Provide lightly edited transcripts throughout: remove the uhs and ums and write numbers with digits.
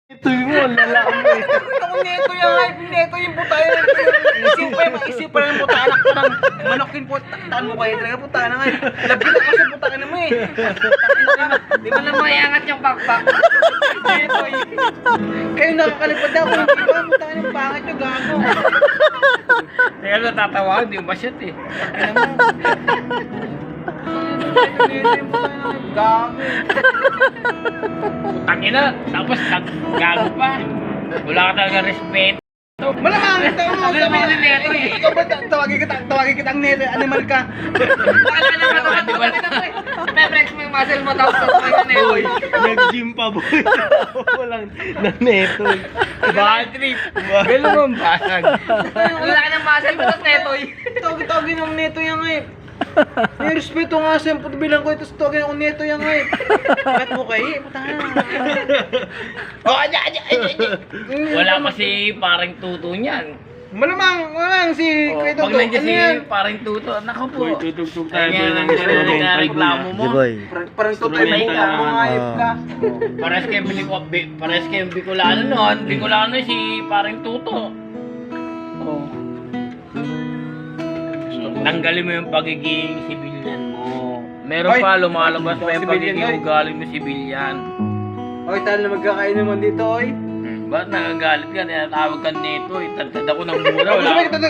Ito mo, lalaki mo eh. Ako neto yung hype, neto yung puta yun. Isip pa yung puta, anak ko ng manokin po. Taan mo kayo talaga puta na nga. Labit ako sa puta ka naman eh. Di ba naman iangat yung backpack? Neto yun. Kayo nakakalipad ako, hindi ba? Puta ka ng pangit yung gago. Kaya natatawa, hindi mo masyat eh. Kaya naman. Neto yung puta na nga, gago. Tangina, tapos gago pa. Wala ka talaga respeto. Malamang, ito mo. Sabi naman ni Neto eh. Ikaw ba, tawagin kitang neto, animal ka. Wala na matawad. Pe-flex mo yung muscle mo tapos tatawag ka Neto. Boy, nag-gym pa boy. Walang naneto. Bad trip. Gano'n mo ang basag. Wala ka ng muscle mo tapos Neto eh. Tawagin ng neto yung hype. May respeto nga sa puto bilang ko, tapos tawagin ako neto yung hype. Bakit mo kayo? Puta na. Oh, anya. Wala pa si parang tuto niyan. Malamang si Oh, Kuya pag Toto. nandiyan Ano si yan? parang tuto, naku po. Boy, tutugtog tayo Kaya ng nga, instrumental reklamo niya. mo. Di boy. Parang Toto ay Instrumental mga naman. hype ka. Pares kayo Bicolano noon. Bicolano si parang tuto. Oh. Tanggalin mo yung pagiging sibilyan mo. Meron Oy! pa, lumalabas pa yung Sibilyan, pagiging oy. ugali mo sibilyan. Oy, tayo na magkakain naman dito, oy. Ba't nagagalit ka? Tinatawag ka nito eh. Tantad ako ng mura.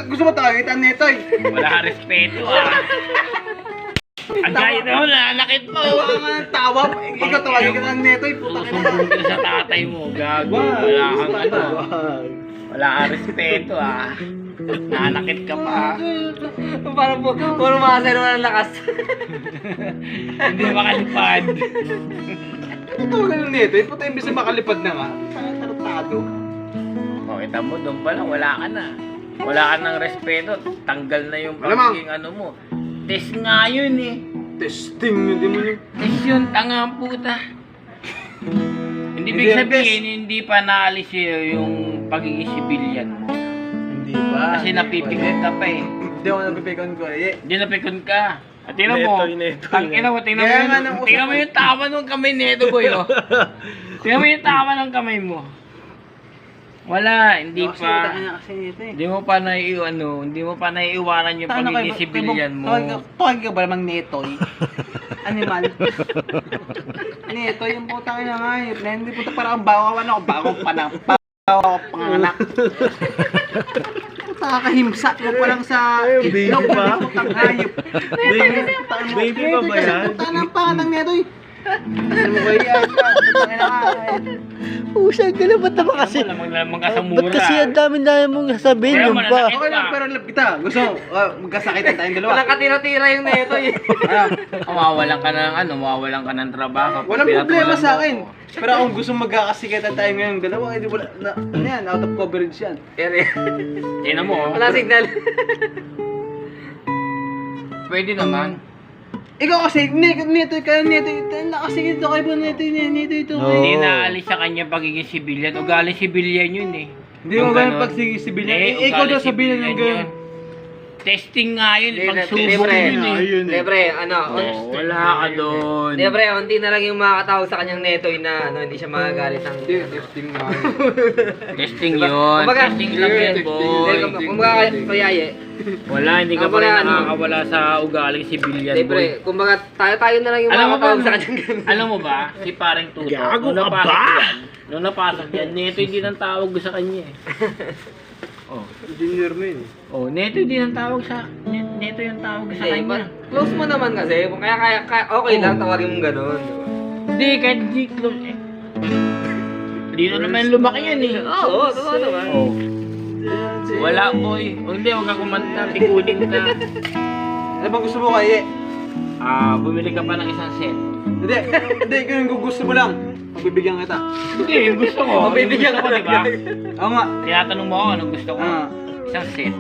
Gusto mo tawagin ang neto, oy. Wala ka respeto ah. Ang gaya na mo, nanakit mo. Tawa ka nga ng tawa. Ikaw tawagin ka ng neto, oy. Puta ka naman. Susumbong ka sa tatay mo. Gago. Wala kang ano. Wala kang respeto ah. Nanakit ka pa. Parang puro makasero ng lakas. Hindi makalipad. Ito ganun neto, eh. Puta imbis na makalipad na nga. Tarantado. O, kita mo, doon pa lang, wala ka na. Wala ka ng respeto. Tanggal na yung Malamang. pagiging ano mo. Test nga yun eh. Testing, hindi mo yun. Test yun, tanga ang puta. Hindi Hindi big yan sabihin, hindi pa naalis yung pagiging sibilyan mo. Hindi ba? Kasi napipikon ka pa eh. Hindi ako napipikon ko, eh. Hindi napikon ka. At tingnan mo, Neto. tingnan mo Kaya nga nang tingnan mo yung tawa ng kamay nito boy oh. Tingnan mo yung tawa ng kamay mo. Wala, hindi pa. Hindi mo pa hindi mo pa naiiwanan yung pagiging sibilyan mo. Tawag ka ba namang neto, eh? Animal. Neto, yung putang ina nga, eh. Hindi puta parang bawawan ako, bagong panganak. Puta kakahimsa mo pa lang sa Baby itlog, pa? putang hayop. Baby pa ba yan? Puta ng pangatang neto, eh. Ano mo ba yan? Putang ina nga, eh. Usag ka na, ba't naman kasi? Lamang ka sa mura. Ba't kasi ang dami mong sasabihin Kaya yun mo pa? nanakit. Okay lang, pero love kita. Gusto mo, magkasakitan tayong dalawa. Walang katira-tira yung neto eh. Mawawalan ka ng mawawalan ka ng trabaho. Walang problema Pinatulan sa mo akin. ako. Pero kung gusto magkakasikatan tayo ngayong dalawa, hindi wala, ano yan, out of coverage yan. Tingnan mo oh. Wala signal. Pwede naman. Ikaw kasi, neto, nakasigit ako kayo neto ito. Oo. Hindi naalis sa kanya pagiging sibilyan. Ugali sibilyan yun eh. Hindi mo ganun pag sibilyan. Ikaw daw sabihin ng ganun. Testing nga yun, pagsubok Libre. yun eh. Ayun eh. Libre, ano, Oh, wala ka doon. libre, unti na lang yung makakatawag sa kanyang netoy na hindi siya magagalit ng... Testing nga. Testing yun. Kumbaga- Testing lang yan, boy. Kumbaga, kuyaye, Wala, hindi ka pa Kumbaga, rin ano, nakakawala sa ugaling sibilyan, libre, boy. kumbaga tayo na lang yung Alam mo ba, makakatawag sa kanyang ganun. alam mo ba, si pareng tuto, Gago nung ka napasok ba? yan, nung napasok yan, neto hindi nang tawag sa kanya eh. Oh. Engineer mo yun. Oh, neto hindi nang tawag sa, neto yung tawag sa Hindi, kanya. close mo naman kasi, kaya okay lang, tawagin mong ganun. di ba? Hindi, kahit di close eh. Dito naman lumaki yan eh. Oo, totoo naman. Oh. Wala boy. O hindi, huwag ka kumanta, pikunin ka. Ano bang gusto mo kaya? Bumili ka pa ng isang set. Hindi, kung yung gusto mo lang. Pagbibigyan kita. Hindi, yung gusto ko. Mabibigyan Yung gusto ka ko, diba? Oo nga. Tinatanong mo ako anong gusto ko. Ah. Isang set.